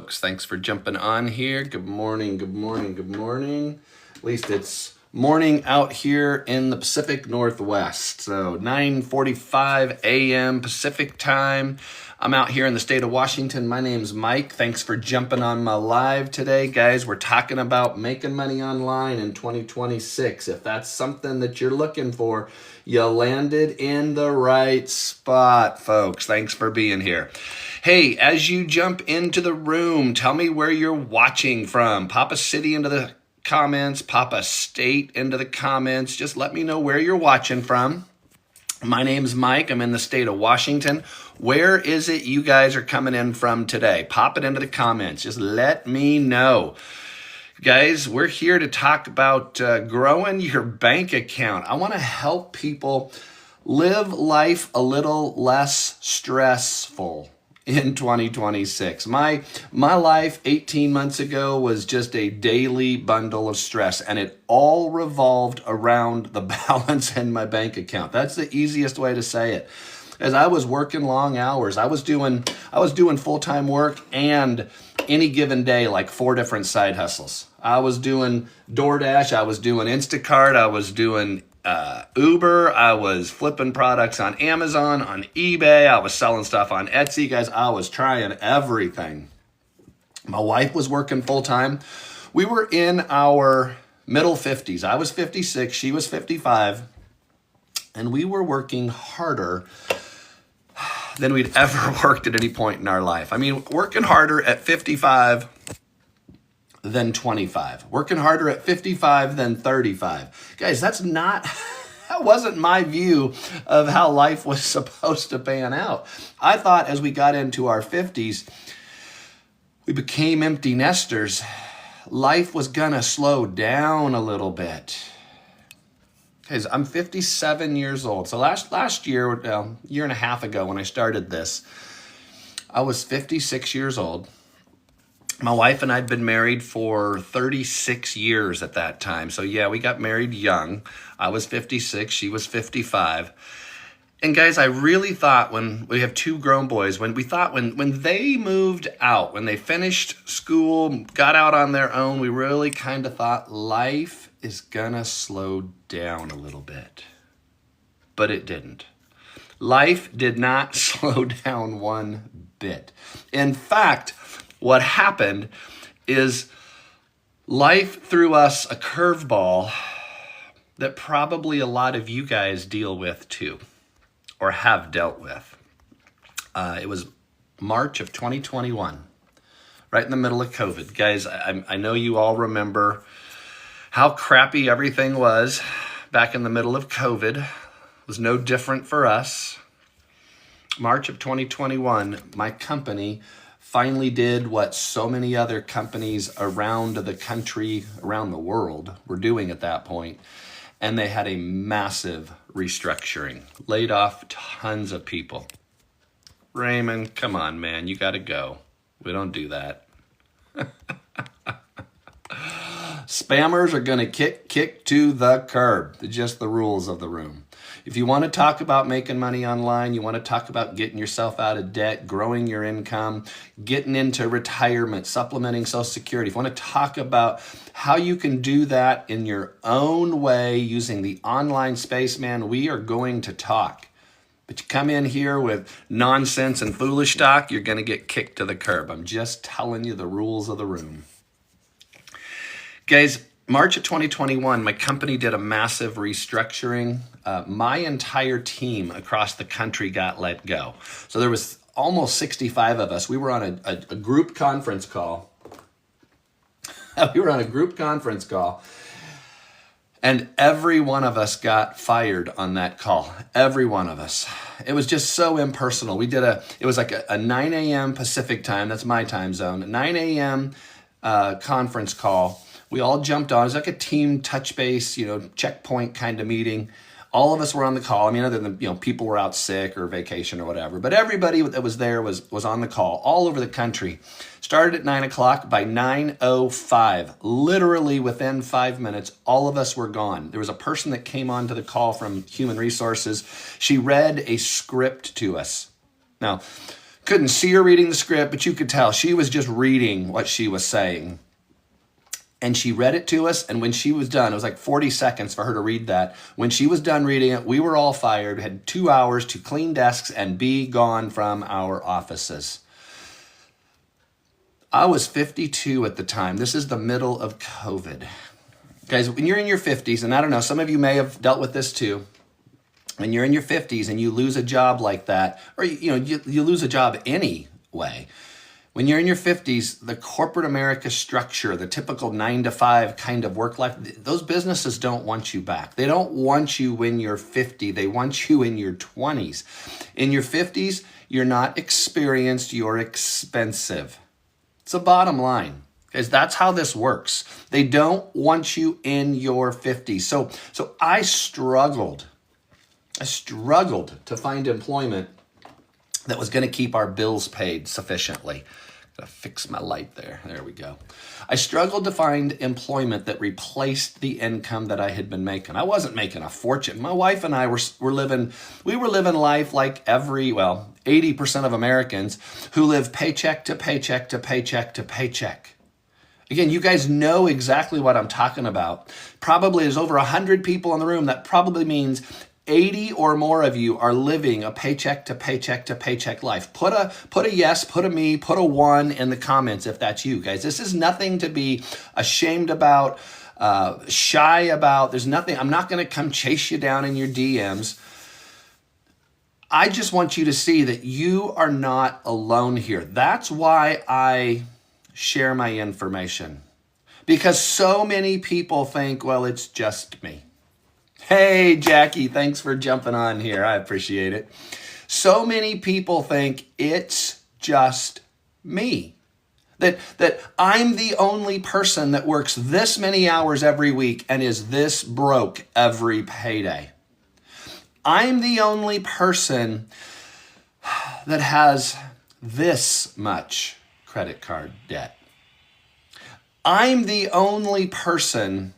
folks. Thanks for jumping on here. Good morning, good morning, good morning. At least it's morning out here in the Pacific Northwest. So 9:45 a.m. Pacific time. I'm out here in the state of Washington. My name's Mike. Thanks for jumping on my live today. Guys, we're talking about making money online in 2026. If that's something that you're looking for, you landed in the right spot, folks. Thanks for being here. Hey, as you jump into the room, tell me where you're watching from. Pop a city into the comments, pop a state into the comments. Just let me know where you're watching from. My name's Mike. I'm in the state of Washington. Where is it you guys are coming in from today? Pop it into the comments. Just let me know. Guys, we're here to talk about growing your bank account. I want to help people live life a little less stressful in 2026. My life 18 months ago was just a daily bundle of stress, and it all revolved around the balance in my bank account. That's the easiest way to say it. As I was working long hours, I was doing full-time work and any given day, like 4 different side hustles. I was doing DoorDash, I was doing Instacart, I was doing Uber, I was flipping products on Amazon, on eBay, I was selling stuff on Etsy. Guys, I was trying everything. My wife was working full-time. We were in our middle 50s. I was 56, she was 55, and we were working harder than we'd ever worked at any point in our life. I mean, working harder at 55 than 25. Working harder at 55 than 35. Guys, that wasn't my view of how life was supposed to pan out. I thought as we got into our 50s, we became empty nesters. Life was gonna slow down a little bit. Guys, I'm 57 years old. So last year, year and a half ago when I started this, I was 56 years old. My wife and I had been married for 36 years at that time. So yeah, we got married young. I was 56, she was 55. And guys, I really thought when we have 2 grown boys, when they moved out, when they finished school, got out on their own, we really kind of thought life is gonna slow down a little bit. But it didn't. Life did not slow down one bit. In fact, what happened is life threw us a curveball that probably a lot of you guys deal with too, or have dealt with. It was March of 2021, right in the middle of COVID. Guys, I know you all remember how crappy everything was back in the middle of COVID. It was no different for us. March of 2021, my company finally did what so many other companies around the country, around the world were doing at that point. And they had a massive restructuring, laid off tons of people. Raymond, come on, man, you gotta go. We don't do that. Spammers are gonna kick to the curb. Just the rules of the room. If you want to talk about making money online, you want to talk about getting yourself out of debt, growing your income, getting into retirement, supplementing Social Security. If you want to talk about how you can do that in your own way using the online space, man, we are going to talk. But you come in here with nonsense and foolish talk, you're going to get kicked to the curb. I'm just telling you the rules of the room. Guys, March of 2021, my company did a massive restructuring. My entire team across the country got let go. So there was almost 65 of us. We were on a group conference call. And every one of us got fired on that call. Every one of us. It was just so impersonal. It was like a 9 a.m. Pacific time. That's my time zone. 9 a.m. Conference call. We all jumped on. It was like a team touch base, checkpoint kind of meeting. All of us were on the call. I mean, other than, people were out sick or vacation or whatever. But everybody that was there was on the call all over the country. Started at 9 o'clock. By 9:05, literally within 5 minutes, all of us were gone. There was a person that came onto the call from Human Resources. She read a script to us. Now, Couldn't see her reading the script, but you could tell she was just reading what she was saying. And she read it to us, and when she was done, it was like 40 seconds for her to read that. When she was done reading it, we were all fired. We had 2 hours to clean desks and be gone from our offices. I was 52 at the time. This is the middle of COVID. Guys, when you're in your 50s, and I don't know, some of you may have dealt with this too. When you're in your 50s and you lose a job like that, or you lose a job anyway. When you're in your 50s, the corporate America structure, the typical 9 to 5 kind of work life, those businesses don't want you back. They don't want you when you're 50. They want you in your 20s. In your 50s, you're not experienced, you're expensive. It's a bottom line, because that's how this works. They don't want you in your 50s. So I struggled to find employment that was going to keep our bills paid sufficiently. Gotta fix my light there. There we go. I struggled to find employment that replaced the income that I had been making. I wasn't making a fortune. My wife and I were living life like 80% of Americans who live paycheck to paycheck to paycheck to paycheck. Again, you guys know exactly what I'm talking about. Probably there's over 100 people in the room. That probably means 80 or more of you are living a paycheck to paycheck to paycheck life. Put a yes, put a me, put a 1 in the comments if that's you, guys. This is nothing to be ashamed about, shy about. There's nothing. I'm not going to come chase you down in your DMs. I just want you to see that you are not alone here. That's why I share my information, because so many people think, well, it's just me. Hey, Jackie, thanks for jumping on here. I appreciate it. So many people think it's just me. That I'm the only person that works this many hours every week and is this broke every payday. I'm the only person that has this much credit card debt. I'm the only person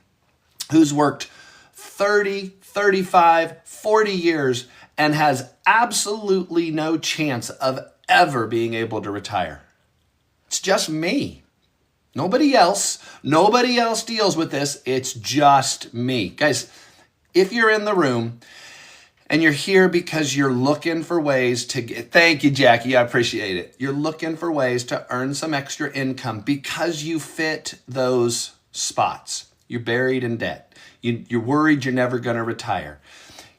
who's worked 30, 35, 40 years and has absolutely no chance of ever being able to retire. It's just me. Nobody else deals with this. It's just me. Guys, if you're in the room and you're here because you're looking for ways to get, thank you, Jackie, I appreciate it. You're looking for ways to earn some extra income because you fit those spots. You're buried in debt. You're worried you're never going to retire.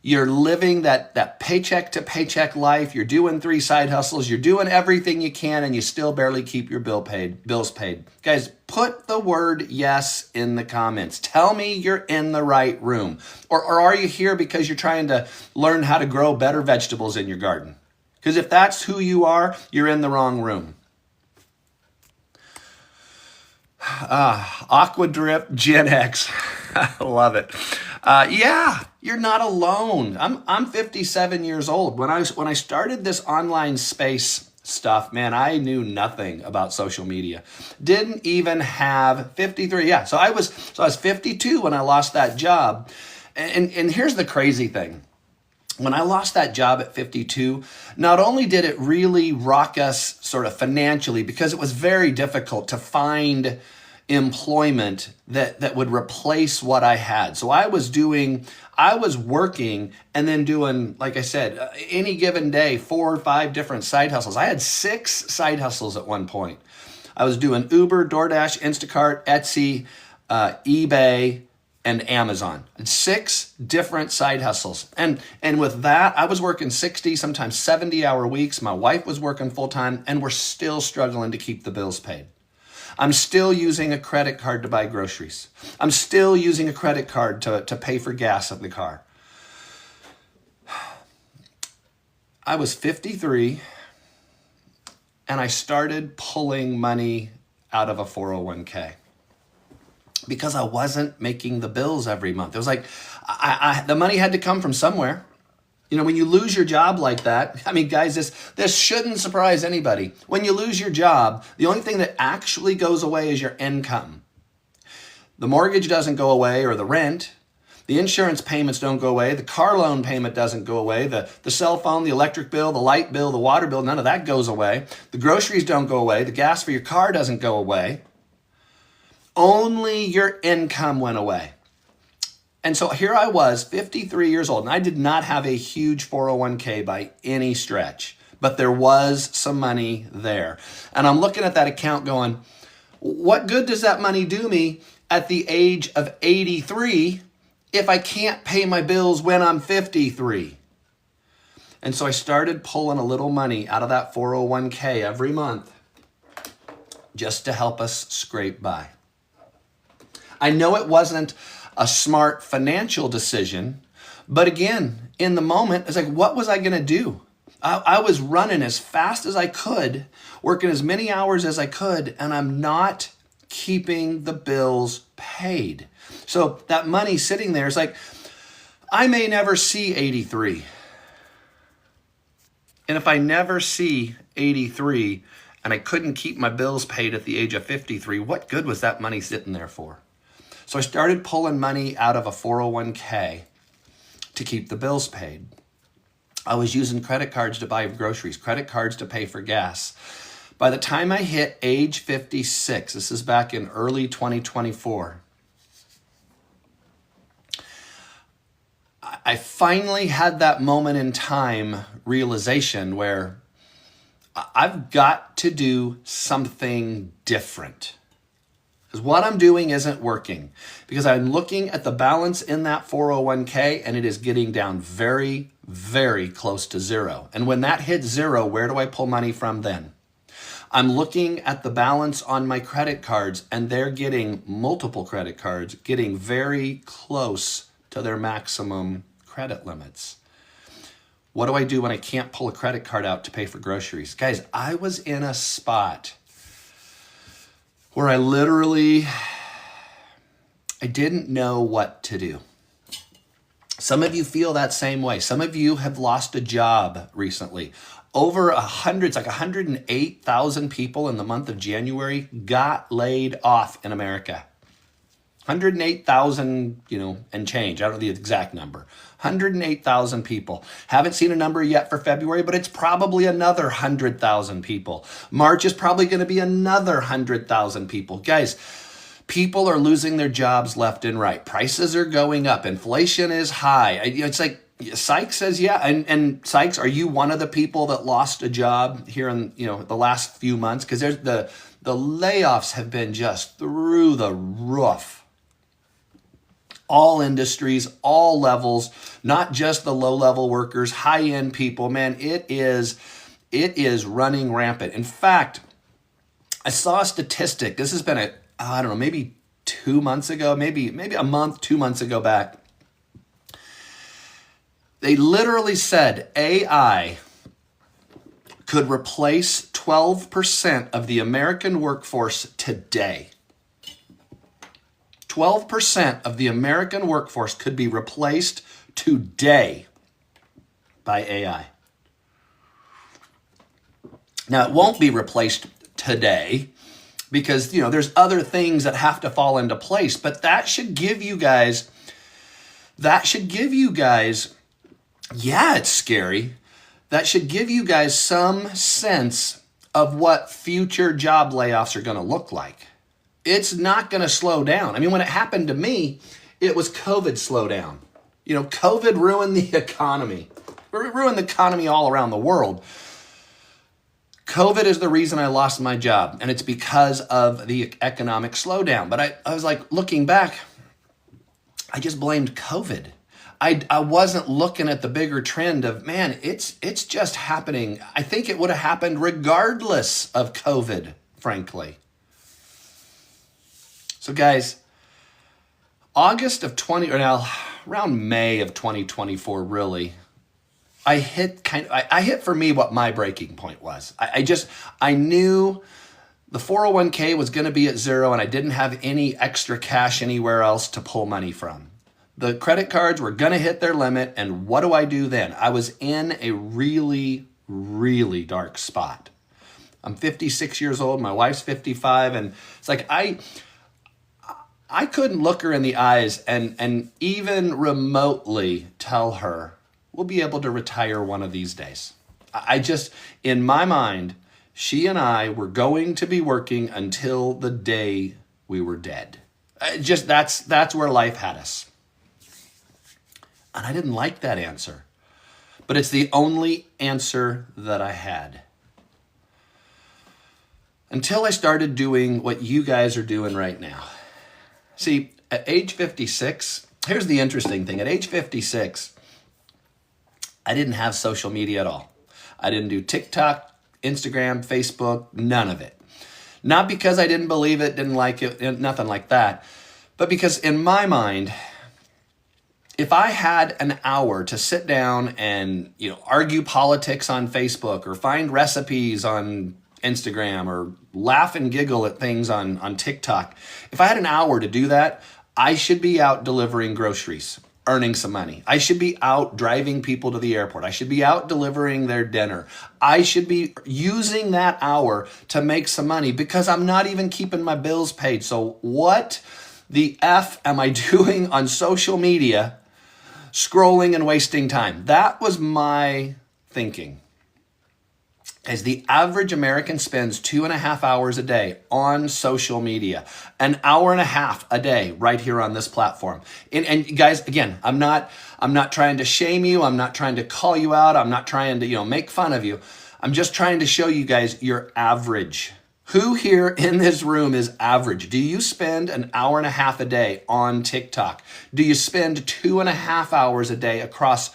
You're living that paycheck to paycheck life. You're doing 3 side hustles. You're doing everything you can, and you still barely keep your bills paid. Guys, put the word yes in the comments. Tell me you're in the right room. Or are you here because you're trying to learn how to grow better vegetables in your garden? Because if that's who you are, you're in the wrong room. Aqua Drip Gen X. I love it. Yeah, you're not alone. I'm 57 years old. When I started this online space stuff, man, I knew nothing about social media. Didn't even have 53. Yeah, so I was 52 when I lost that job. And here's the crazy thing. When I lost that job at 52, not only did it really rock us sort of financially, because it was very difficult to find employment that would replace what I had. So I was working and then doing, like I said, any given day, 4 or 5 different side hustles. I had 6 side hustles at one point. I was doing Uber, DoorDash, Instacart, Etsy, eBay, and Amazon. 6 different side hustles. And with that, I was working 60, sometimes 70-hour weeks. My wife was working full-time, and we're still struggling to keep the bills paid. I'm still using a credit card to buy groceries. I'm still using a credit card to pay for gas in the car. I was 53, and I started pulling money out of a 401k. Because I wasn't making the bills every month. It was like, the money had to come from somewhere. You know, when you lose your job like that, I mean, guys, this shouldn't surprise anybody. When you lose your job, the only thing that actually goes away is your income. The mortgage doesn't go away, or the rent. The insurance payments don't go away. The car loan payment doesn't go away. The cell phone, the electric bill, the light bill, the water bill, none of that goes away. The groceries don't go away. The gas for your car doesn't go away. Only your income went away. And so here I was, 53 years old, and I did not have a huge 401k by any stretch, but there was some money there. And I'm looking at that account going, what good does that money do me at the age of 83 if I can't pay my bills when I'm 53? And so I started pulling a little money out of that 401k every month just to help us scrape by. I know it wasn't a smart financial decision, but again, in the moment, it's like, what was I going to do? I was running as fast as I could, working as many hours as I could, and I'm not keeping the bills paid. So that money sitting there is like, I may never see 83. And if I never see 83 and I couldn't keep my bills paid at the age of 53, what good was that money sitting there for? So I started pulling money out of a 401k to keep the bills paid. I was using credit cards to buy groceries, credit cards to pay for gas. By the time I hit age 56, this is back in early 2024, I finally had that moment in time realization where I've got to do something different. Because what I'm doing isn't working. Because I'm looking at the balance in that 401k and it is getting down very, very close to zero. And when that hits zero, where do I pull money from then? I'm looking at the balance on my credit cards and they're getting, multiple credit cards, getting very close to their maximum credit limits. What do I do when I can't pull a credit card out to pay for groceries? Guys, I was in a spot where I didn't know what to do. Some of you feel that same way. Some of you have lost a job recently. Over 100, it's like 108,000 people in the month of January got laid off in America. 108,000, and change. I don't know the exact number. 108,000 people. Haven't seen a number yet for February, but it's probably another 100,000 people. March is probably going to be another 100,000 people. Guys, people are losing their jobs left and right. Prices are going up. Inflation is high. It's like Sykes says, yeah. And Sykes, are you one of the people that lost a job here in, the last few months? Because there's the layoffs have been just through the roof. All industries, all levels, not just the low-level workers, high-end people. Man, it is running rampant. In fact, I saw a statistic. This has been maybe 2 months ago, maybe a month, 2 months ago back. They literally said AI could replace 12% of the American workforce today. 12% of the American workforce could be replaced today by AI. Now, it won't be replaced today because, there's other things that have to fall into place, but that should give you guys, yeah, it's scary. That should give you guys some sense of what future job layoffs are going to look like. It's not going to slow down. I mean, when it happened to me, it was COVID slowdown. COVID ruined the economy. It ruined the economy all around the world. COVID is the reason I lost my job, and it's because of the economic slowdown. But I was like, looking back, I just blamed COVID. I wasn't looking at the bigger trend of, man, it's just happening. I think it would have happened regardless of COVID, frankly. So guys, around May of 2024, really, I hit for me what my breaking point was. I knew the 401k was going to be at zero and I didn't have any extra cash anywhere else to pull money from. The credit cards were going to hit their limit, and what do I do then? I was in a really, really dark spot. I'm 56 years old, my wife's 55, and it's like I I couldn't look her in the eyes and even remotely tell her we'll be able to retire one of these days. I just, in my mind, she and I were going to be working until the day we were dead. Just that's where life had us. And I didn't like that answer. But it's the only answer that I had. Until I started doing what you guys are doing right now. See, at age 56, here's the interesting thing. At age 56, I didn't have social media at all. I didn't do TikTok, Instagram, Facebook, none of it. Not because I didn't believe it, didn't like it, nothing like that. But because in my mind, if I had an hour to sit down and, argue politics on Facebook or find recipes on Instagram or laugh and giggle at things on TikTok, if I had an hour to do that, I should be out delivering groceries, earning some money. I should be out driving people to the airport. I should be out delivering their dinner. I should be using that hour to make some money because I'm not even keeping my bills paid. So what the F am I doing on social media, scrolling and wasting time? That was my thinking. As the average American spends 2.5 hours a day on social media, an hour and a half a day right here on this platform. And guys, again, I'm not trying to shame you. I'm not trying to call you out. I'm not trying to, make fun of you. I'm just trying to show you guys your average. Who here in this room is average? Do you spend an hour and a half a day on TikTok? Do you spend 2.5 hours a day across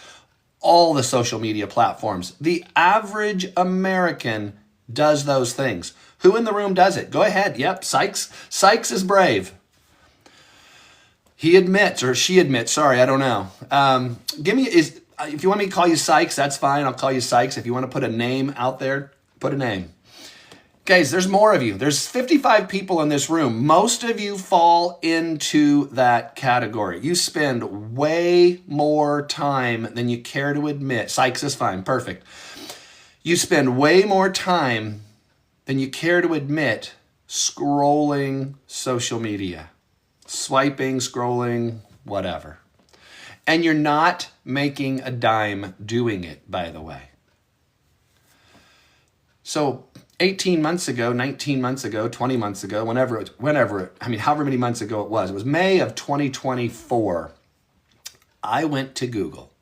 all the social media platforms? The average American does those things. Who in the room does it? Go ahead. Yep, Sykes. Sykes is brave. He admits, or she admits, sorry, I don't know. If you want me to call you Sykes, that's fine. I'll call you Sykes. If you want to put a name out there, put a name. Guys, there's more of you. There's 55 people in this room. Most of you fall into that category. You spend way more time than you care to admit. Sykes is fine, perfect. You spend way more time than you care to admit scrolling social media. Swiping, scrolling, whatever. And you're not making a dime doing it, by the way. So 18 months ago, 19 months ago, 20 months ago, however many months ago it was May of 2024, I went to Google.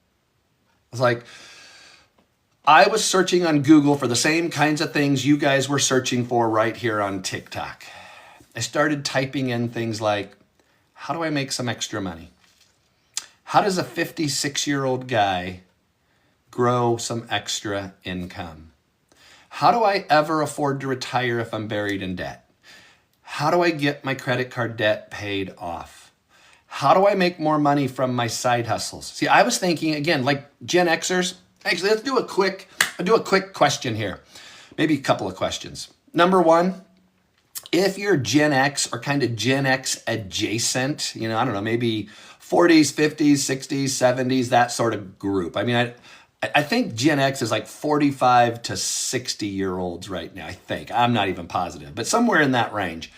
I was searching on Google for the same kinds of things you guys were searching for right here on TikTok. I started typing in things like, how do I make some extra money? How does a 56-year-old guy grow some extra income? How do I ever afford to retire if I'm buried in debt? How do I get my credit card debt paid off? How do I make more money from my side hustles? See, I was thinking, again, like Gen Xers. Actually, let's do a quick question here. Maybe a couple of questions. Number one, if you're Gen X or kind of Gen X adjacent, I don't know, maybe 40s, 50s, 60s, 70s, that sort of group. I think Gen X is like 45 to 60-year-olds right now, I think. I'm not even positive, but somewhere in that range.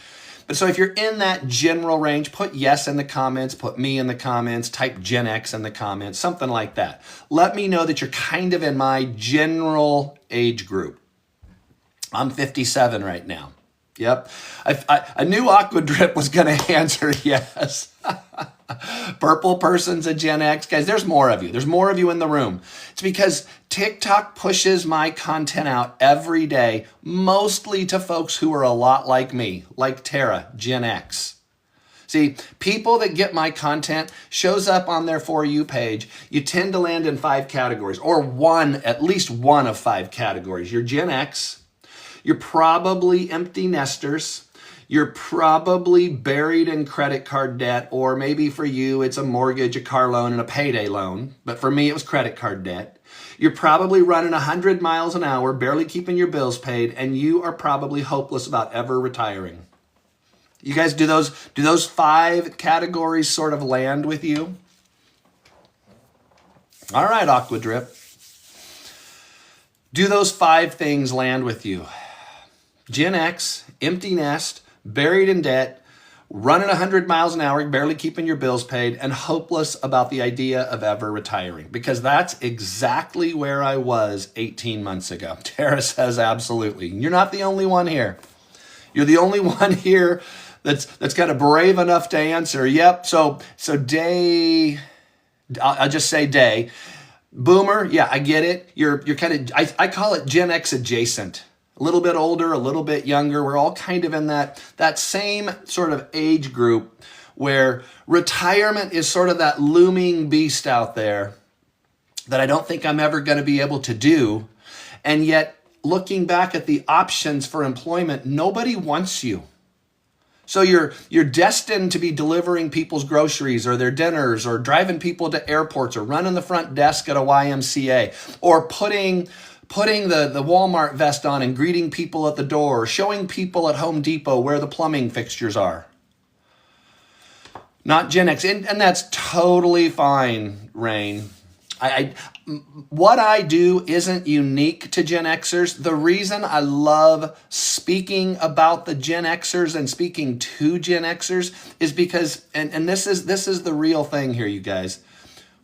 But so if you're in that general range, put yes in the comments, put me in the comments, type Gen X in the comments, something like that. Let me know that you're kind of in my general age group. I'm 57 right now. Yep. I knew Aqua Drip was going to answer yes. Purple person's a Gen X. Guys, there's more of you. There's more of you in the room. It's because TikTok pushes my content out every day, mostly to folks who are a lot like me, like Tara, Gen X. See, people that get my content shows up on their For You page. You tend to land in 5 categories, or at least one of 5 categories. You're Gen X. You're probably empty nesters. You're probably buried in credit card debt, or maybe for you, it's a mortgage, a car loan, and a payday loan. But for me, it was credit card debt. You're probably running 100 miles an hour, barely keeping your bills paid, and you are probably hopeless about ever retiring. You guys, do those 5 categories sort of land with you? All right, Aqua Drip. Do those 5 things land with you? Gen X, empty nest, buried in debt, running 100 miles an hour, barely keeping your bills paid, and hopeless about the idea of ever retiring. Because that's exactly where I was 18 months ago. Tara says absolutely. You're not the only one here. You're the only one here that's kind of brave enough to answer. Yep. So day, I'll just say day. Boomer, yeah, I get it. You're kind of, I call it Gen X adjacent. A little bit older, a little bit younger. We're all kind of in that same sort of age group where retirement is sort of that looming beast out there that I don't think I'm ever going to be able to do. And yet, looking back at the options for employment, nobody wants you. So you're destined to be delivering people's groceries or their dinners or driving people to airports or running the front desk at a YMCA or putting the Walmart vest on and greeting people at the door, showing people at Home Depot where the plumbing fixtures are. Not Gen X, and that's totally fine, Rain. What I do isn't unique to Gen Xers. The reason I love speaking about the Gen Xers and speaking to Gen Xers is because, and this is the real thing here, you guys.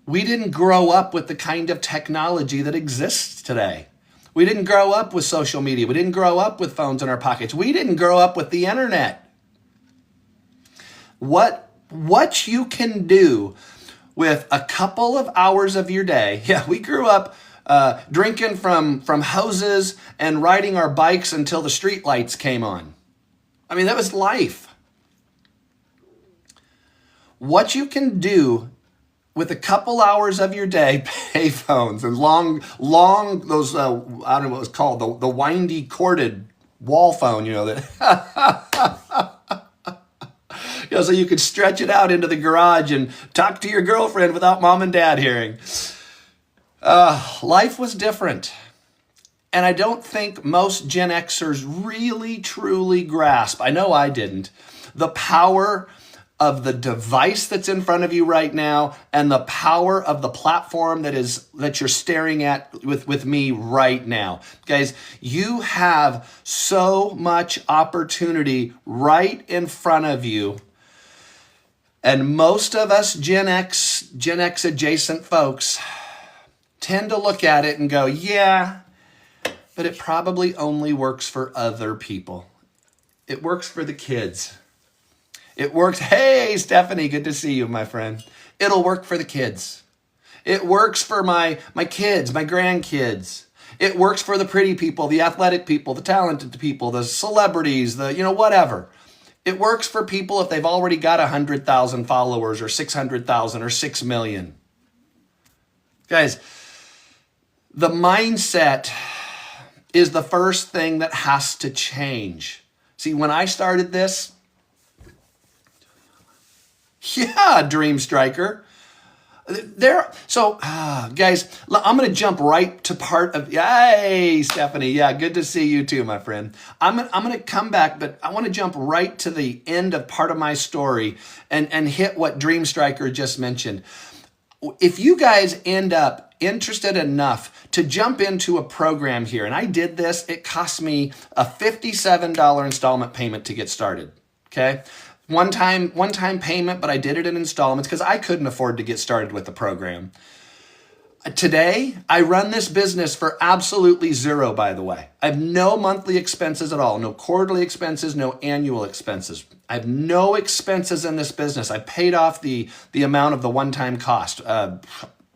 We didn't grow up with the kind of technology that exists today. We didn't grow up with social media. We didn't grow up with phones in our pockets. We didn't grow up with the internet. What you can do with a couple of hours of your day. Yeah, we grew up drinking from hoses and riding our bikes until the street lights came on. I mean, that was life. What you can do with a couple hours of your day, pay phones and long those, I don't know what it was called, the windy corded wall phone, that, so you could stretch it out into the garage and talk to your girlfriend without mom and dad hearing. Life was different. And I don't think most Gen Xers really, truly grasp, I know I didn't, the power of the device that's in front of you right now and the power of the platform that you're staring at with me right now. Guys, you have so much opportunity right in front of you. And most of us Gen X adjacent folks tend to look at it and go, yeah, but it probably only works for other people. It works for the kids. It works. Hey, Stephanie, good to see you, my friend. It'll work for the kids. It works for my kids, my grandkids. It works for the pretty people, the athletic people, the talented people, the celebrities, whatever. It works for people if they've already got 100,000 followers or 600,000 or 6 million. Guys, the mindset is the first thing that has to change. See, when I started this, yeah, Dream Striker. Guys, I'm going to jump right to part of, hey, Stephanie. Yeah, good to see you too, my friend. I'm going to come back, but I want to jump right to the end of part of my story and hit what Dream Striker just mentioned. If you guys end up interested enough to jump into a program here, and I did this, it cost me a $57 installment payment to get started, okay? One time payment, but I did it in installments because I couldn't afford to get started with the program. Today, I run this business for absolutely zero, by the way. I have no monthly expenses at all, no quarterly expenses, no annual expenses. I have no expenses in this business. I paid off the amount of the one-time cost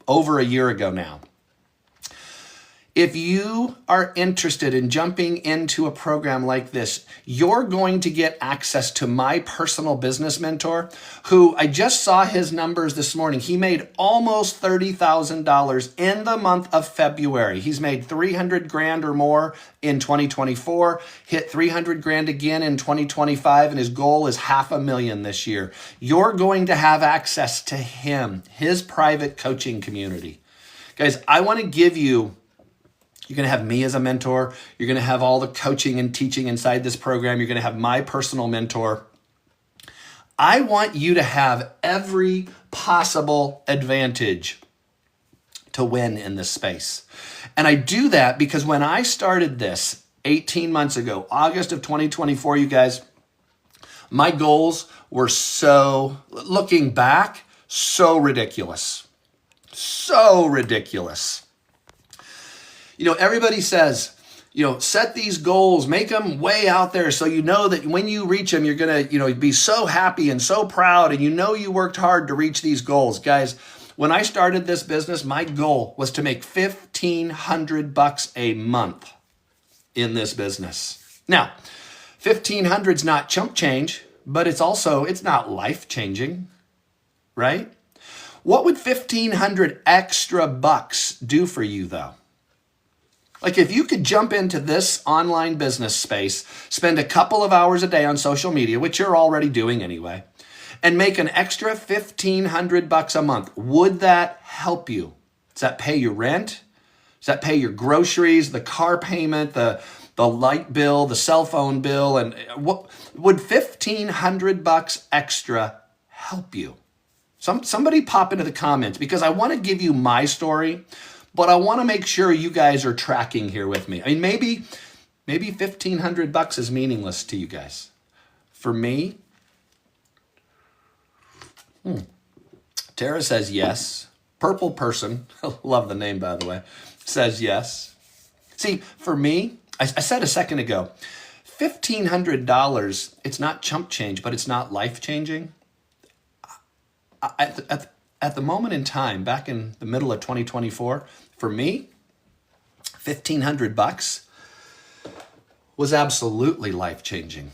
over a year ago now. If you are interested in jumping into a program like this, you're going to get access to my personal business mentor, who I just saw his numbers this morning. He made almost $30,000 in the month of February. He's made 300 grand or more in 2024, hit 300 grand again in 2025, and his goal is $500,000 this year. You're going to have access to him, his private coaching community. Guys, I want to give you, you're going to have me as a mentor. You're going to have all the coaching and teaching inside this program. You're going to have my personal mentor. I want you to have every possible advantage to win in this space. And I do that because when I started this 18 months ago, August of 2024, you guys, my goals were so, looking back, so ridiculous. So ridiculous. You know, everybody says, you know, set these goals, make them way out there so you know that when you reach them, you're going to, you know, be so happy and so proud and you know you worked hard to reach these goals. Guys, when I started this business, my goal was to make $1,500 a month in this business. Now, 1,500 is not chump change, but it's not life-changing, right? What would 1,500 extra bucks do for you though? Like if you could jump into this online business space, spend a couple of hours a day on social media, which you're already doing anyway, and make an extra 1,500 bucks a month, would that help you? Does that pay your rent? Does that pay your groceries, the car payment, the light bill, the cell phone bill? And what would 1,500 bucks extra help you? Somebody pop into the comments, because I want to give you my story, but I want to make sure you guys are tracking here with me. I mean, maybe 1,500 bucks is meaningless to you guys. For me, Tara says yes. Purple person, love the name by the way, says yes. See, for me, I said a second ago, $1,500, it's not chump change, but it's not life changing. At the moment in time, back in the middle of 2024, for me, 1,500 bucks was absolutely life-changing.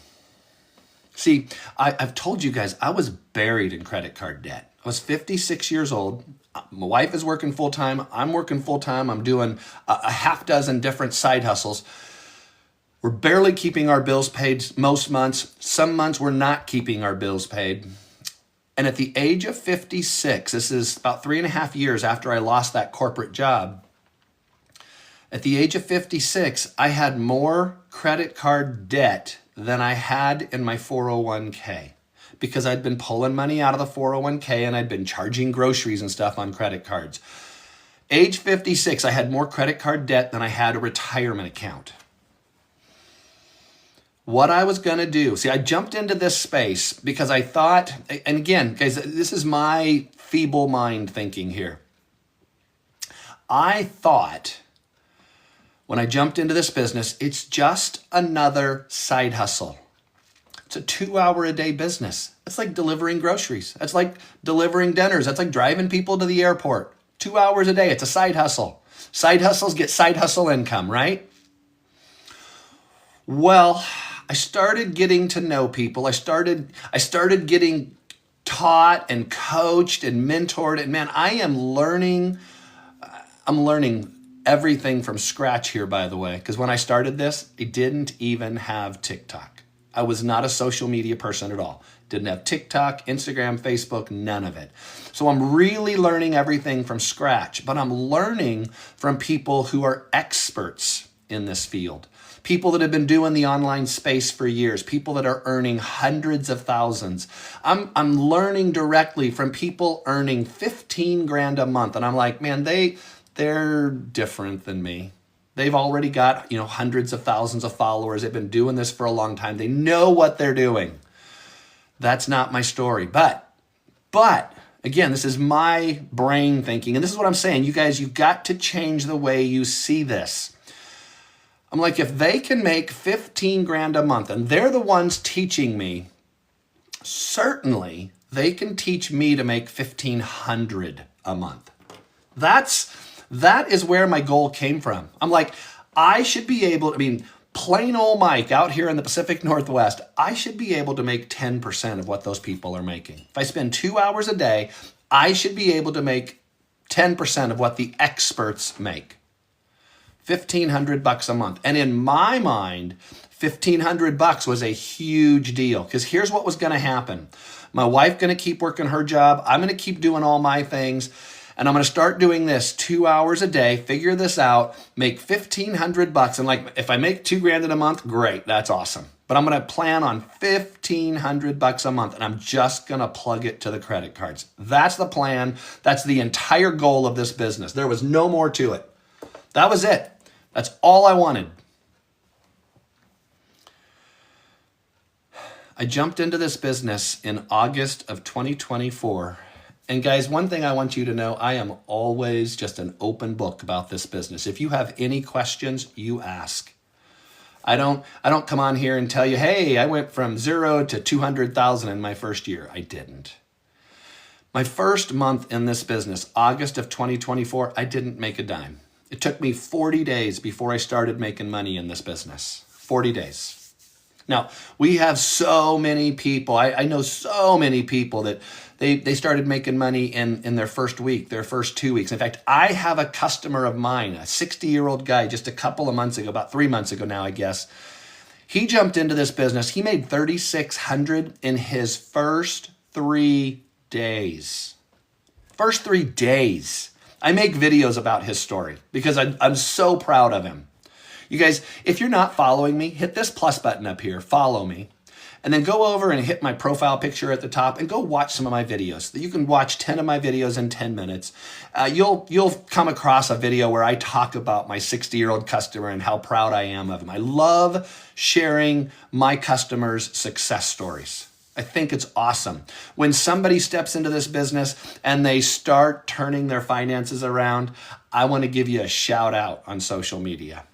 See, I've told you guys, I was buried in credit card debt. I was 56 years old. My wife is working full-time. I'm working full-time. I'm doing a half dozen different side hustles. We're barely keeping our bills paid most months. Some months we're not keeping our bills paid. And at the age of 56, this is about 3.5 years after I lost that corporate job. At the age of 56, I had more credit card debt than I had in my 401k, because I'd been pulling money out of the 401k and I'd been charging groceries and stuff on credit cards. Age 56, I had more credit card debt than I had a retirement account. What I was going to do, see, I jumped into this space because I thought, and again, guys, this is my feeble mind thinking here. I thought when I jumped into this business, it's just another side hustle. It's a 2-hour-a-day business. It's like delivering groceries. It's like delivering dinners. It's like driving people to the airport. 2 hours a day. It's a side hustle. Side hustles get side hustle income, right? Well, I started getting to know people. I started getting taught and coached and mentored. And man, I'm learning everything from scratch here, by the way, because when I started this, I didn't even have TikTok. I was not a social media person at all. Didn't have TikTok, Instagram, Facebook, none of it. So I'm really learning everything from scratch, but I'm learning from people who are experts in this field. People that have been doing the online space for years, people that are earning hundreds of thousands. I'm learning directly from people earning 15 grand a month. And I'm like, man, they're different than me. They've already got, hundreds of thousands of followers. They've been doing this for a long time. They know what they're doing. That's not my story. But again, this is my brain thinking. And this is what I'm saying. You guys, you've got to change the way you see this. I'm like, if they can make 15 grand a month and they're the ones teaching me, certainly they can teach me to make 1,500 a month. That is where my goal came from. I'm like, I should be able, plain old Mike out here in the Pacific Northwest, I should be able to make 10% of what those people are making. If I spend 2 hours a day, I should be able to make 10% of what the experts make. 1,500 bucks a month. And in my mind, 1,500 bucks was a huge deal, because here's what was going to happen. My wife going to keep working her job. I'm going to keep doing all my things. And I'm going to start doing this 2 hours a day, figure this out, make 1,500 bucks. And like, if I make 2 grand in a month, great. That's awesome. But I'm going to plan on 1,500 bucks a month, and I'm just going to plug it to the credit cards. That's the plan. That's the entire goal of this business. There was no more to it. That was it. That's all I wanted. I jumped into this business in August of 2024. And guys, one thing I want you to know, I am always just an open book about this business. If you have any questions, you ask. I don't come on here and tell you, hey, I went from 0 to 200,000 in my first year. I didn't. My first month in this business, August of 2024, I didn't make a dime. It took me 40 days before I started making money in this business. 40 days. Now, we have so many people, I know so many people that they started making money in their first week, their first 2 weeks. In fact, I have a customer of mine, a 60-year-old guy, just a couple of months ago, about 3 months ago now, I guess. He jumped into this business. He made $3,600 in his first 3 days. First 3 days. I make videos about his story because I'm so proud of him. You guys, if you're not following me, hit this plus button up here, follow me, and then go over and hit my profile picture at the top and go watch some of my videos. You can watch 10 of my videos in 10 minutes. You'll come across a video where I talk about my 60-year-old customer and how proud I am of him. I love sharing my customers' success stories. I think it's awesome. When somebody steps into this business and they start turning their finances around, I want to give you a shout out on social media.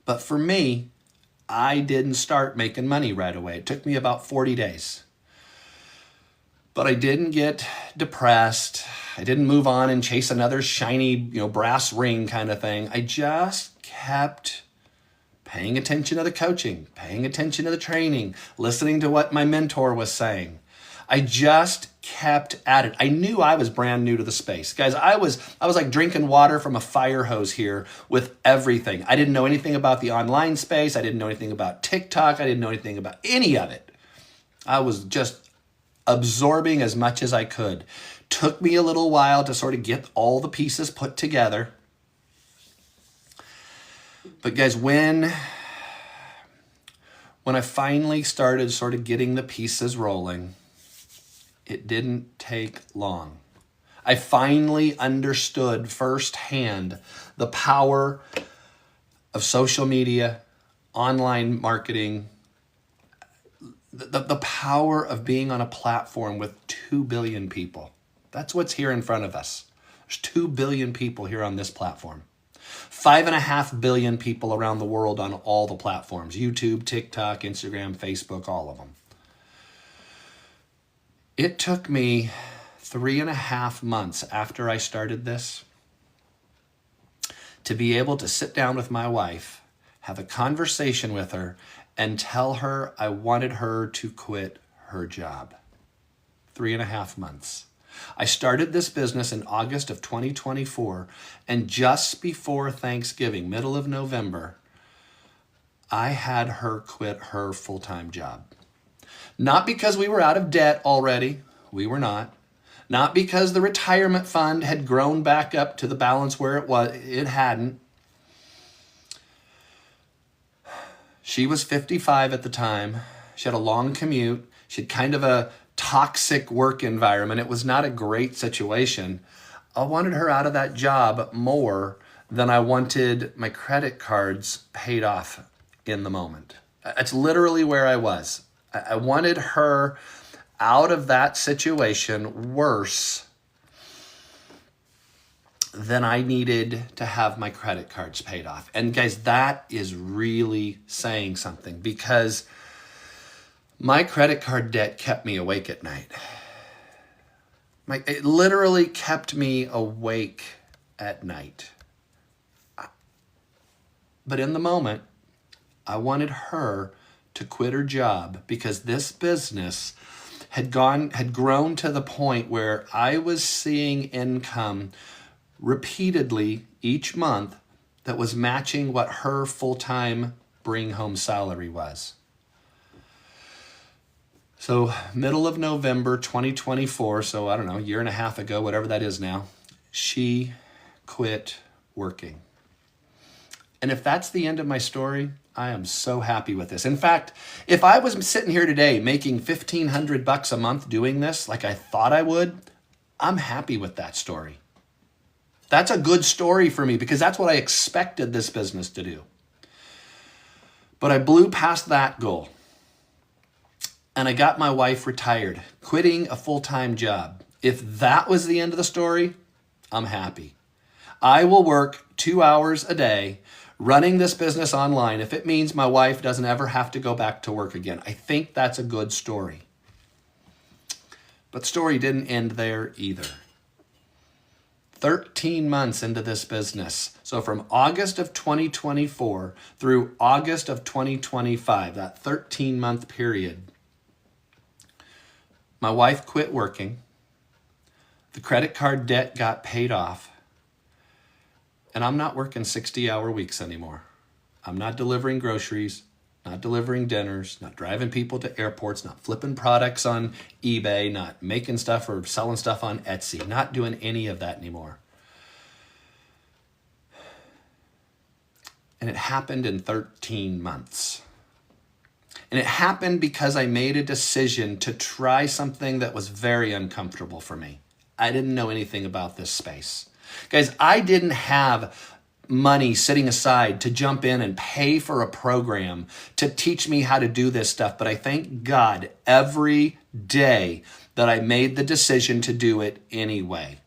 But for me, I didn't start making money right away. It took me about 40 days. But I didn't get depressed. I didn't move on and chase another shiny, brass ring kind of thing. I just kept paying attention to the coaching, paying attention to the training, listening to what my mentor was saying. I just kept at it. I knew I was brand new to the space. Guys, I was like drinking water from a fire hose here with everything. I didn't know anything about the online space. I didn't know anything about TikTok. I didn't know anything about any of it. I was just absorbing as much as I could. Took me a little while to sort of get all the pieces put together. But guys, when I finally started sort of getting the pieces rolling, it didn't take long. I finally understood firsthand the power of social media, online marketing, the power of being on a platform with 2 billion people. That's what's here in front of us. There's 2 billion people here on this platform. 5.5 billion people around the world on all the platforms, YouTube, TikTok, Instagram, Facebook, all of them. It took me 3.5 months after I started this to be able to sit down with my wife, have a conversation with her, and tell her I wanted her to quit her job. 3.5 months. I started this business in August of 2024, and just before Thanksgiving, middle of November, I had her quit her full-time job. Not because we were out of debt already. We were not. Not because the retirement fund had grown back up to the balance where it was. It hadn't. She was 55 at the time. She had a long commute. She had kind of a toxic work environment. It was not a great situation. I wanted her out of that job more than I wanted my credit cards paid off in the moment. That's literally where I was. I wanted her out of that situation worse than I needed to have my credit cards paid off. And guys, that is really saying something because my credit card debt kept me awake at night. It literally kept me awake at night. But in the moment, I wanted her to quit her job because this business had grown to the point where I was seeing income repeatedly each month that was matching what her full-time bring home salary was. So middle of November 2024, so I don't know, a year and a half ago, whatever that is now, she quit working. And if that's the end of my story, I am so happy with this. In fact, if I was sitting here today making $1,500 a month doing this like I thought I would, I'm happy with that story. That's a good story for me because that's what I expected this business to do. But I blew past that goal. and I got my wife retired, quitting a full-time job. If that was the end of the story, I'm happy. I will work 2 hours a day running this business online if it means my wife doesn't ever have to go back to work again. I think that's a good story. But the story didn't end there either. 13 months into this business. So from August of 2024 through August of 2025, that 13-month period, my wife quit working. The credit card debt got paid off. And I'm not working 60-hour weeks anymore. I'm not delivering groceries, not delivering dinners, not driving people to airports, not flipping products on eBay, not making stuff or selling stuff on Etsy, not doing any of that anymore. And it happened in 13 months. And it happened because I made a decision to try something that was very uncomfortable for me. I didn't know anything about this space. Guys, I didn't have money sitting aside to jump in and pay for a program to teach me how to do this stuff. But I thank God every day that I made the decision to do it anyway.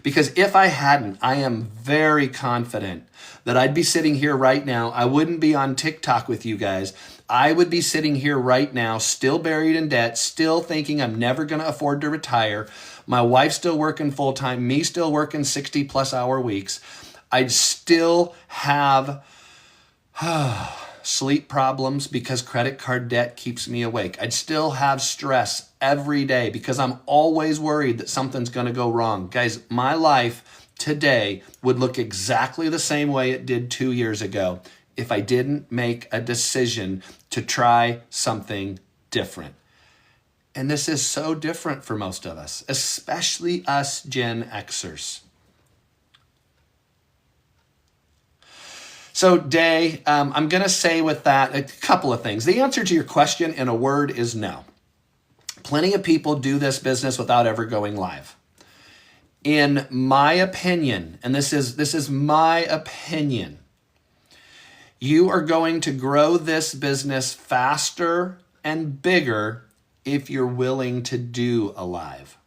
Because if I hadn't, I am very confident that I'd be sitting here right now. I wouldn't be on TikTok with you guys. I would be sitting here right now, still buried in debt, still thinking I'm never going to afford to retire. My wife still working full time, me still working 60+ hour weeks. I'd still have sleep problems because credit card debt keeps me awake. I'd still have stress every day because I'm always worried that something's going to go wrong. Guys, my life today would look exactly the same way it did 2 years ago if I didn't make a decision to try something different. And this is so different for most of us, especially us Gen Xers. So Day, I'm going to say with that a couple of things. The answer to your question in a word is no. Plenty of people do this business without ever going live. In my opinion, and this is my opinion, you are going to grow this business faster and bigger if you're willing to do a live.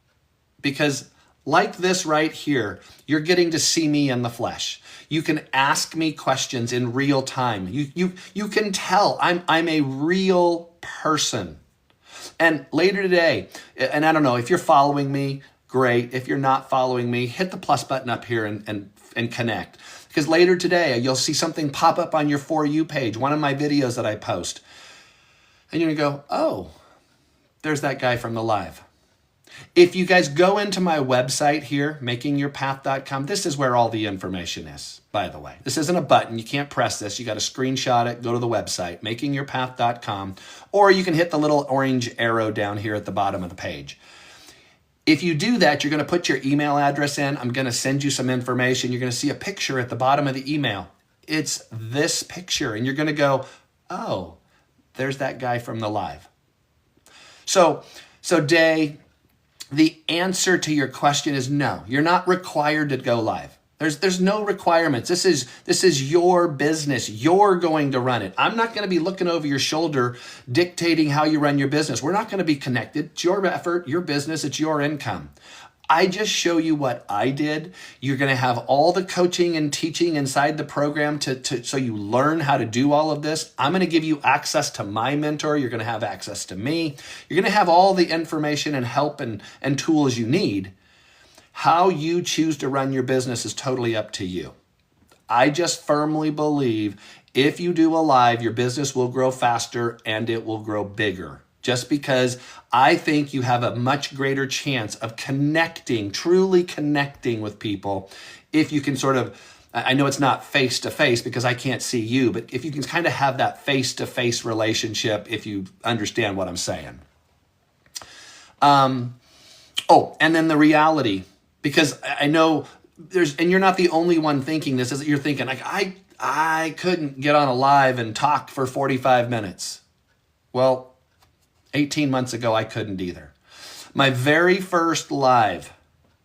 Because like this right here, you're getting to see me in the flesh. You can ask me questions in real time. You can tell I'm a real person. And later today, and I don't know, if you're following me, great. If you're not following me, hit the plus button up here and connect. Because later today, you'll see something pop up on your For You page, one of my videos that I post. And you're going to go, oh, there's that guy from the live. If you guys go into my website here, makingyourpath.com, this is where all the information is, by the way. This isn't a button. You can't press this. You got to screenshot it, go to the website, makingyourpath.com, or you can hit the little orange arrow down here at the bottom of the page. If you do that, you're going to put your email address in. I'm going to send you some information. You're going to see a picture at the bottom of the email. It's this picture, and you're going to go, oh, there's that guy from the live. So Day, the answer to your question is no. You're not required to go live. There's no requirements. This is your business. You're going to run it. I'm not going to be looking over your shoulder dictating how you run your business. We're not going to be connected. It's your effort, your business, it's your income. I just show you what I did. You're going to have all the coaching and teaching inside the program so you learn how to do all of this. I'm going to give you access to my mentor. You're going to have access to me. You're going to have all the information and help and tools you need. How you choose to run your business is totally up to you. I just firmly believe if you do a live, your business will grow faster and it will grow bigger. Just because I think you have a much greater chance of connecting, truly connecting with people if you can sort of, I know it's not face-to-face because I can't see you, but if you can kind of have that face-to-face relationship, if you understand what I'm saying. Oh, and then the reality, because I know and you're not the only one thinking this, is that you're thinking, like, I couldn't get on a live and talk for 45 minutes. Well, 18 months ago, I couldn't either. My very first live,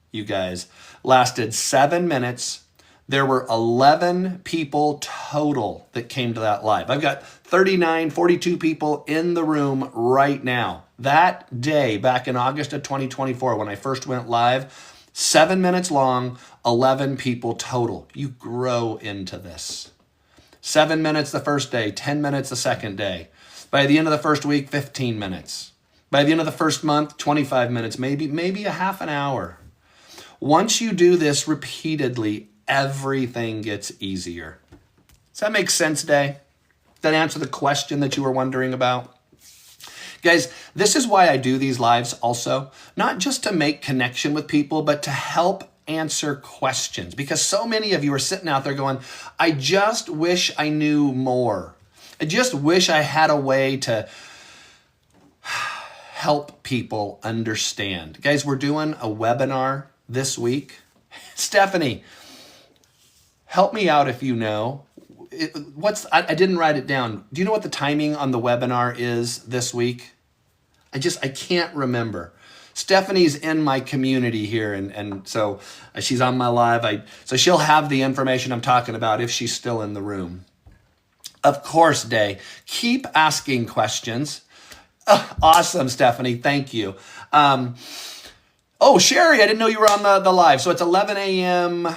you guys, lasted 7 minutes. There were 11 people total that came to that live. I've got 39, 42 people in the room right now. That day, back in August of 2024, when I first went live, 7 minutes long, 11 people total. You grow into this. 7 minutes the first day, 10 minutes the second day. By the end of the first week, 15 minutes. By the end of the first month, 25 minutes, maybe a half an hour. Once you do this repeatedly, everything gets easier. Does that make sense, Day? Does that answer the question that you were wondering about? Guys, this is why I do these lives also, not just to make connection with people, but to help answer questions. Because so many of you are sitting out there going, I just wish I knew more. I just wish I had a way to help people understand. Guys, we're doing a webinar this week. Stephanie, help me out if you know. I didn't write it down. Do you know what the timing on the webinar is this week? I can't remember. Stephanie's in my community here, and so she's on my live. So she'll have the information I'm talking about if she's still in the room. Of course, Day. Keep asking questions. Awesome, Stephanie. Thank you. Sherry, I didn't know you were on the live. So it's 11 a.m.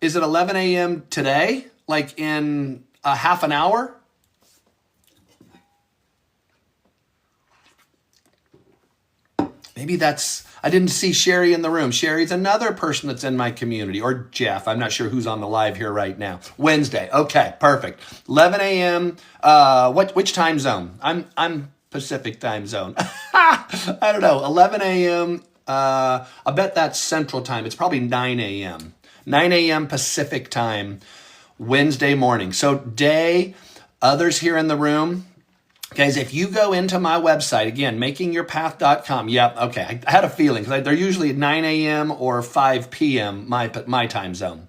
Is it 11 a.m. today? Like in a half an hour? Maybe I didn't see Sherry in the room. Sherry's another person that's in my community, or Jeff. I'm not sure who's on the live here right now. Wednesday. Okay, perfect. 11 a.m. Which time zone? I'm Pacific time zone. I don't know. 11 a.m. I bet that's Central time. It's probably 9 a.m. 9 a.m. Pacific time, Wednesday morning. So Day, others here in the room, guys, if you go into my website, again, makingyourpath.com. Yep, okay. I had a feeling because they're usually at 9 a.m. or 5 p.m. my time zone.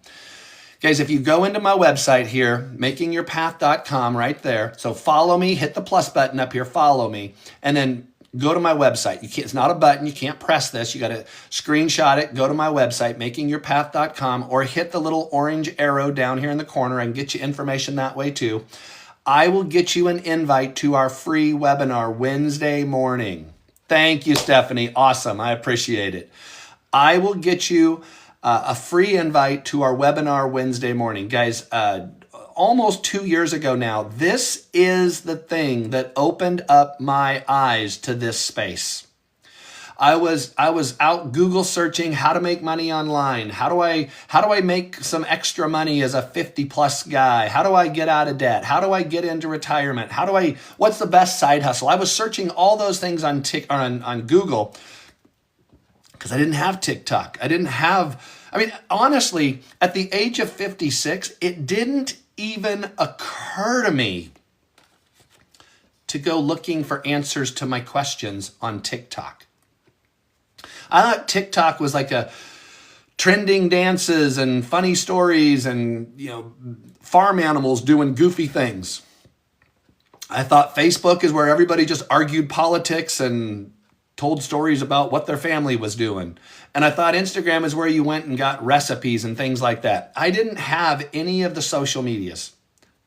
Guys, if you go into my website here, makingyourpath.com right there. So follow me, hit the plus button up here, follow me, and then go to my website. It's not a button. You can't press this. You got to screenshot it, go to my website, makingyourpath.com, or hit the little orange arrow down here in the corner. I can get you information that way too. I will get you an invite to our free webinar Wednesday morning. Thank you, Stephanie. Awesome. I appreciate it. I will get you a free invite to our webinar Wednesday morning. Guys, almost 2 years ago now, this is the thing that opened up my eyes to this space. I was out Google searching how to make money online. How do I make some extra money as a 50 plus guy? How do I get out of debt? How do I get into retirement? What's the best side hustle? I was searching all those things on Google because I didn't have TikTok. Honestly, at the age of 56, it didn't even occur to me to go looking for answers to my questions on TikTok. I thought TikTok was like a trending dances and funny stories and, farm animals doing goofy things. I thought Facebook is where everybody just argued politics and told stories about what their family was doing. And I thought Instagram is where you went and got recipes and things like that. I didn't have any of the social medias.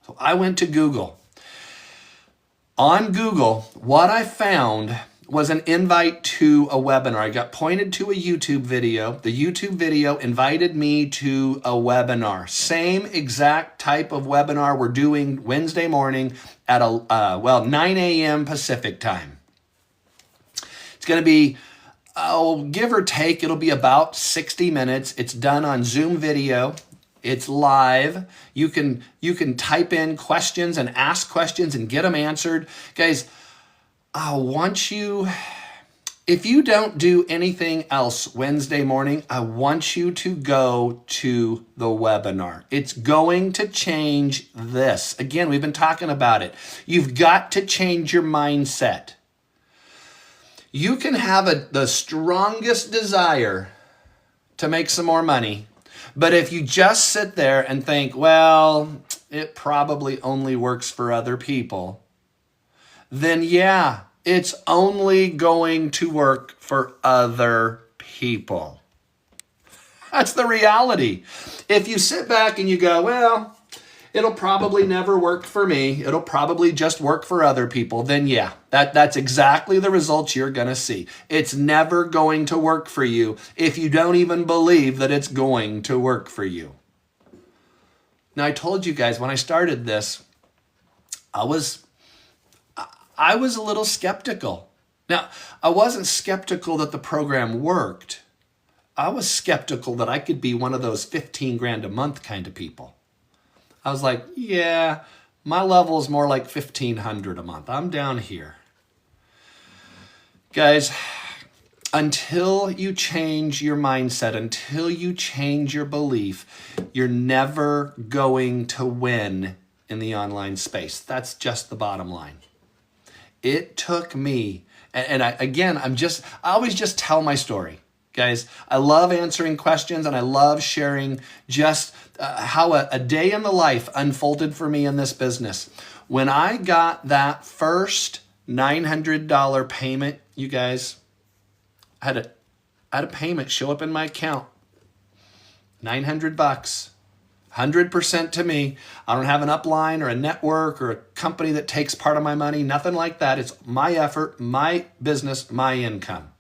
So I went to Google. On Google, what I found was an invite to a webinar. I got pointed to a YouTube video. The YouTube video invited me to a webinar. Same exact type of webinar we're doing Wednesday morning at 9 a.m. Pacific time. It's going to be, give or take, it'll be about 60 minutes. It's done on Zoom video. It's live. You can type in questions and ask questions and get them answered. Guys, if you don't do anything else Wednesday morning, I want you to go to the webinar. It's going to change this. Again, we've been talking about it. You've got to change your mindset. You can have the strongest desire to make some more money, but if you just sit there and think, well, it probably only works for other people, then yeah, it's only going to work for other people. That's the reality. If you sit back and you go, well, it'll probably never work for me. It'll probably just work for other people. Then yeah, that's exactly the results you're going to see. It's never going to work for you if you don't even believe that it's going to work for you. Now, I told you guys when I started this, I was a little skeptical. Now, I wasn't skeptical that the program worked. I was skeptical that I could be one of those 15 grand a month kind of people. I was like, yeah, my level is more like 1,500 a month. I'm down here. Guys, until you change your mindset, until you change your belief, you're never going to win in the online space. That's just the bottom line. It took me, and I always just tell my story. Guys, I love answering questions and I love sharing just how a day in the life unfolded for me in this business. When I got that first $900 payment, you guys, I had a payment show up in my account. $900, 100% to me. I don't have an upline or a network or a company that takes part of my money, nothing like that. It's my effort, my business, my income.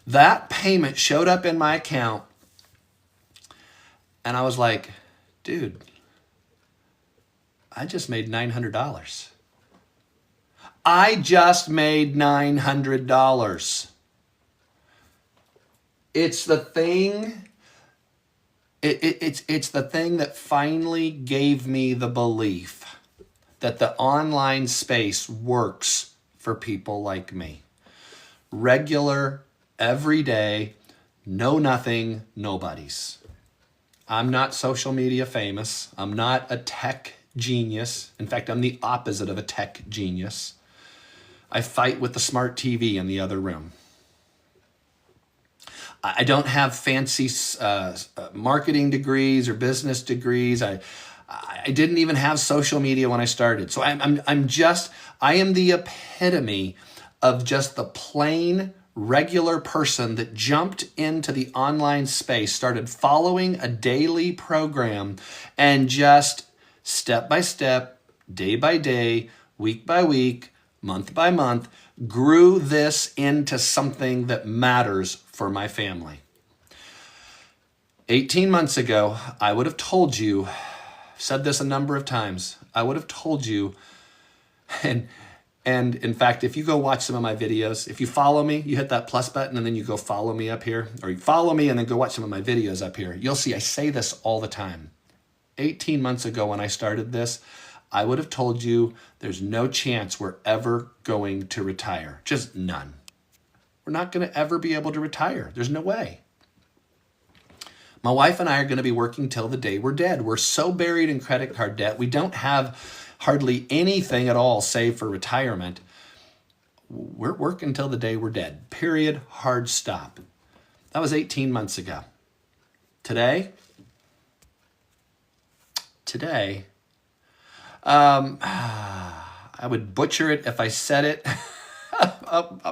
That payment showed up in my account and I was like, dude, I just made $900. I just made $900. It's the thing, it's the thing that finally gave me the belief that the online space works for people like me. Regular, everyday, know nothing, nobodies. I'm not social media famous. I'm not a tech genius. In fact, I'm the opposite of a tech genius. I fight with the smart TV in the other room. I don't have fancy marketing degrees or business degrees. I didn't even have social media when I started. So I am the epitome of just the plain regular person that jumped into the online space, started following a daily program, and just step by step, day by day, week by week, month by month, grew this into something that matters for my family. 18 months ago, I would have told you, I've said this a number of times, I would have told you, and in fact, if you go watch some of my videos, if you follow me, you hit that plus button and then you go follow me up here, or you follow me and then go watch some of my videos up here, you'll see I say this all the time. 18 months ago when I started this, I would have told you there's no chance we're ever going to retire. Just none. We're not going to ever be able to retire. There's no way. My wife and I are going to be working till the day we're dead. We're so buried in credit card debt. We don't have hardly anything at all saved for retirement. We're working till the day we're dead. Period. Hard stop. That was 18 months ago. Today, I would butcher it if I said it.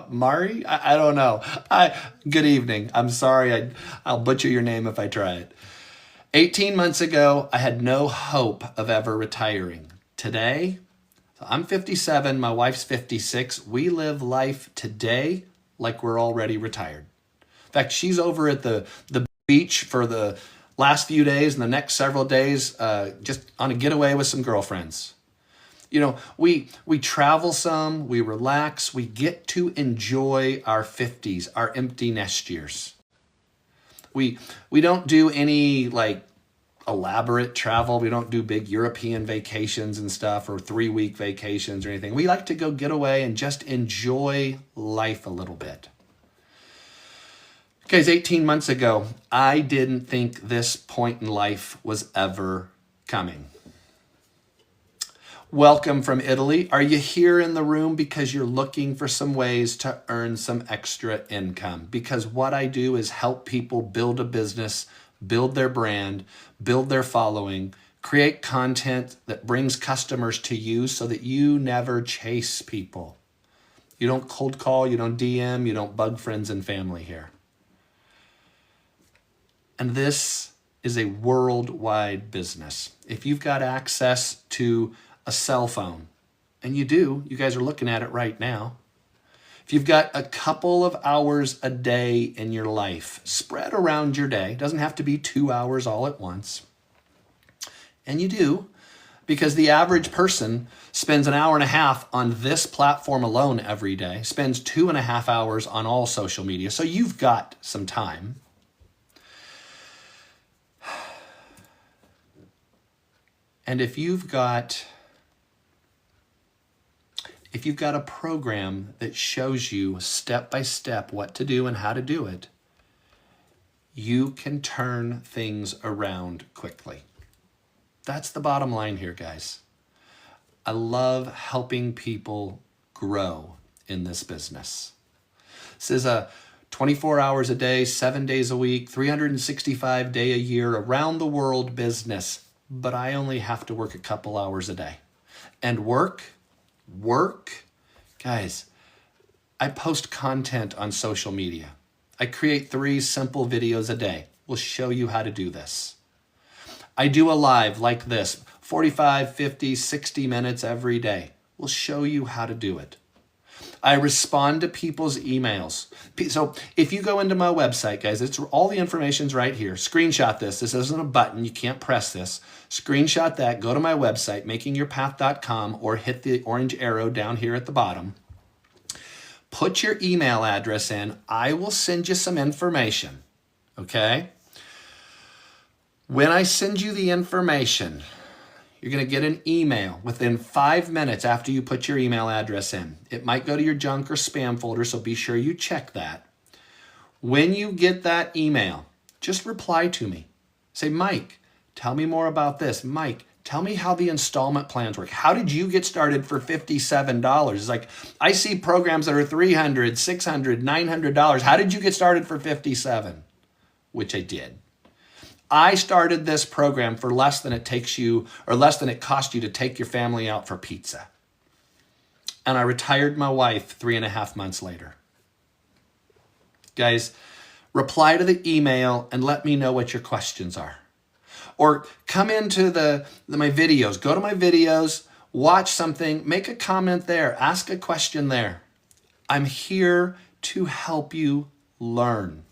Mari? I don't know. Good evening. I'm sorry. I'll butcher your name if I try it. 18 months ago, I had no hope of ever retiring. Today, I'm 57. My wife's 56. We live life today like we're already retired. In fact, she's over at the beach for the last few days and the next several days, just on a getaway with some girlfriends. You know, we travel some, we relax, we get to enjoy our 50s, our empty nest years. We don't do any like elaborate travel. We don't do big European vacations and stuff or 3-week vacations or anything. We like to go get away and just enjoy life a little bit. Guys, 18 months ago, I didn't think this point in life was ever coming. Welcome from Italy. Are you here in the room because you're looking for some ways to earn some extra income? Because what I do is help people build a business, build their brand, build their following, create content that brings customers to you so that you never chase people. You don't cold call, you don't DM, you don't bug friends and family here. And this is a worldwide business. If you've got access to a cell phone, and you do, you guys are looking at it right now. If you've got a couple of hours a day in your life spread around your day, doesn't have to be 2 hours all at once, and you do, because the average person spends an hour and a half on this platform alone every day, spends 2.5 hours on all social media. So you've got some time. And if you've got a program that shows you step by step what to do and how to do it, you can turn things around quickly. That's the bottom line here, guys. I love helping people grow in this business. This is a 24 hours a day, 7 days a week, 365 day a year, around the world business. But I only have to work a couple hours a day. And work, guys, I post content on social media. I create 3 simple videos a day. We'll show you how to do this. I do a live like this, 45, 50, 60 minutes every day. We'll show you how to do it. I respond to people's emails. So if you go into my website, guys, it's all the information's right here. Screenshot this. This isn't a button. You can't press this. Screenshot that. Go to my website, makingyourpath.com, or hit the orange arrow down here at the bottom. Put your email address in. I will send you some information, okay? When I send you the information, you're going to get an email within 5 minutes after you put your email address in. It might go to your junk or spam folder, so be sure you check that. When you get that email, just reply to me. Say, Mike, tell me more about this. Mike, tell me how the installment plans work. How did you get started for $57? It's like, I see programs that are $300, $600, $900. How did you get started for $57? Which I did. I started this program for less than it cost you to take your family out for pizza. And I retired my wife 3.5 months later. Guys, reply to the email and let me know what your questions are. Or come into my videos, go to my videos, watch something, make a comment there, ask a question there. I'm here to help you learn.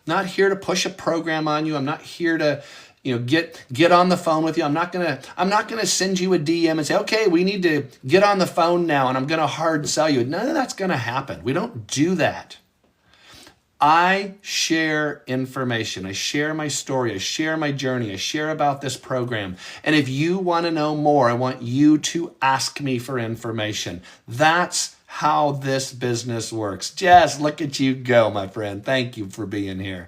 Not here to push a program on you. I'm not here to, get on the phone with you. I'm not gonna send you a DM and say, okay, we need to get on the phone now and I'm gonna hard sell you. None of that's gonna happen. We don't do that. I share information. I share my story. I share my journey. I share about this program. And if you want to know more, I want you to ask me for information. That's how this business works. Jess, look at you go, my friend. Thank you for being here.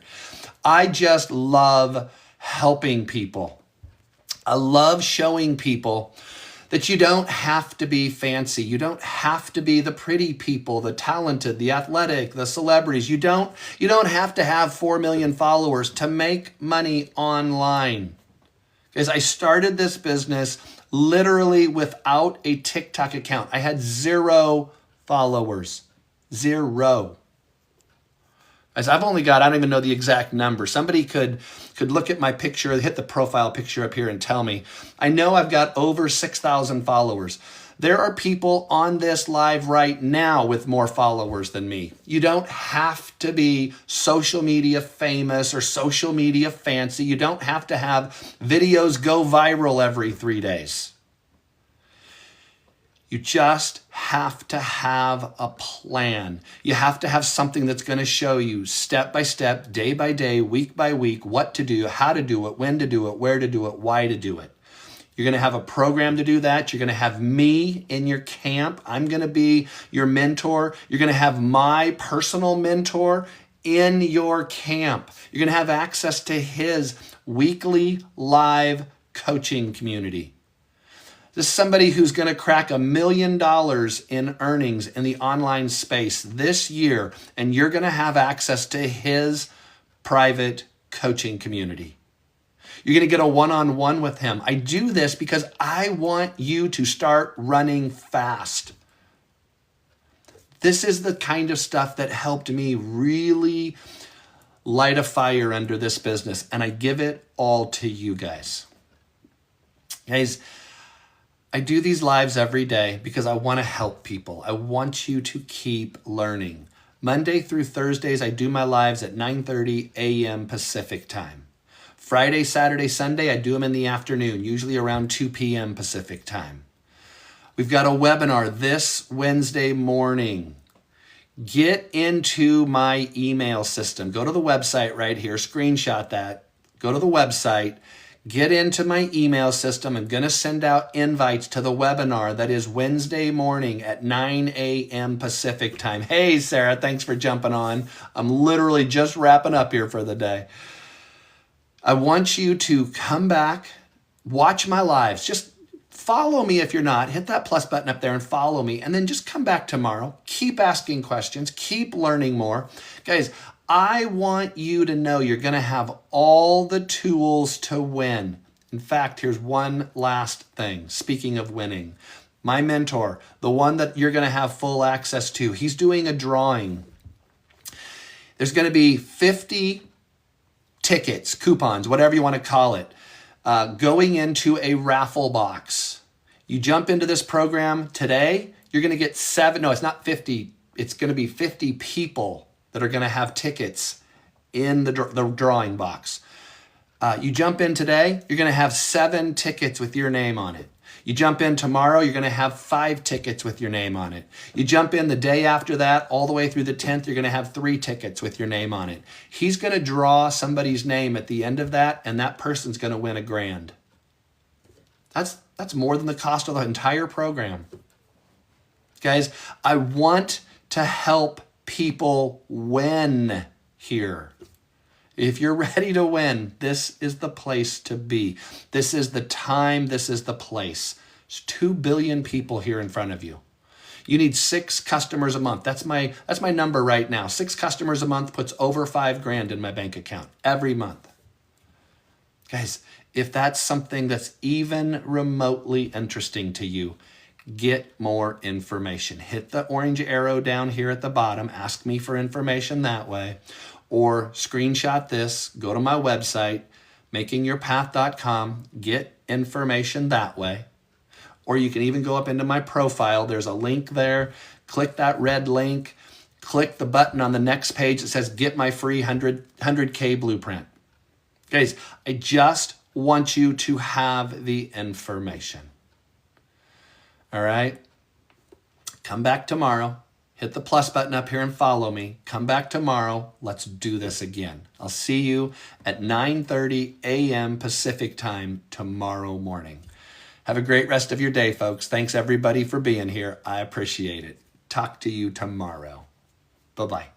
I just love helping people. I love showing people that you don't have to be fancy. You don't have to be the pretty people, the talented, the athletic, the celebrities. You don't have to have 4 million followers to make money online. Because I started this business literally without a TikTok account. I had 0 followers. 0. As I've only got, I don't even know the exact number. Somebody could look at my picture, hit the profile picture up here and tell me. I know I've got over 6,000 followers. There are people on this live right now with more followers than me. You don't have to be social media famous or social media fancy. You don't have to have videos go viral every 3 days. You just have to have a plan. You have to have something that's going to show you step by step, day by day, week by week, what to do, how to do it, when to do it, where to do it, why to do it. You're going to have a program to do that. You're going to have me in your camp. I'm going to be your mentor. You're going to have my personal mentor in your camp. You're going to have access to his weekly live coaching community. This is somebody who's going to crack $1 million in earnings in the online space this year, and you're going to have access to his private coaching community. You're going to get a one-on-one with him. I do this because I want you to start running fast. This is the kind of stuff that helped me really light a fire under this business, and I give it all to you guys. Guys, I do these lives every day because I want to help people. I want you to keep learning. Monday through Thursdays, I do my lives at 9:30 a.m. Pacific time. Friday, Saturday, Sunday, I do them in the afternoon, usually around 2 p.m. Pacific time. We've got a webinar this Wednesday morning. Get into my email system. Go to the website right here, screenshot that. Go to the website, get into my email system. I'm going to send out invites to the webinar that is Wednesday morning at 9 a.m. Pacific time. Hey, Sarah, thanks for jumping on. I'm literally just wrapping up here for the day. I want you to come back, watch my lives. Just follow me if you're not. Hit that plus button up there and follow me. And then just come back tomorrow. Keep asking questions. Keep learning more. Guys, I want you to know you're going to have all the tools to win. In fact, here's one last thing. Speaking of winning, my mentor, the one that you're going to have full access to, he's doing a drawing. There's going to be 50 tickets, coupons, whatever you want to call it, going into a raffle box. You jump into this program today, you're going to get it's not 50. It's going to be 50 people that are going to have tickets in the drawing box. You jump in today, you're going to have 7 tickets with your name on it. You jump in tomorrow, you're going to have 5 tickets with your name on it. You jump in the day after that, all the way through the 10th, you're going to have 3 tickets with your name on it. He's going to draw somebody's name at the end of that, and that person's going to win $1,000. That's more than the cost of the entire program. Guys, I want to help people win here. If you're ready to win, this is the place to be. This is the time, this is the place. There's 2 billion people here in front of you. You need 6 customers a month. That's my number right now. 6 customers a month puts over $5,000 in my bank account every month. Guys, if that's something that's even remotely interesting to you, get more information. Hit the orange arrow down here at the bottom. Ask me for information that way. Or screenshot this, go to my website, makingyourpath.com, get information that way. Or you can even go up into my profile. There's a link there. Click that red link. Click the button on the next page that says get my free 100K blueprint. Guys, I just want you to have the information. All right? Come back tomorrow. Hit the plus button up here and follow me. Come back tomorrow. Let's do this again. I'll see you at 9:30 a.m. Pacific time tomorrow morning. Have a great rest of your day, folks. Thanks, everybody, for being here. I appreciate it. Talk to you tomorrow. Bye-bye.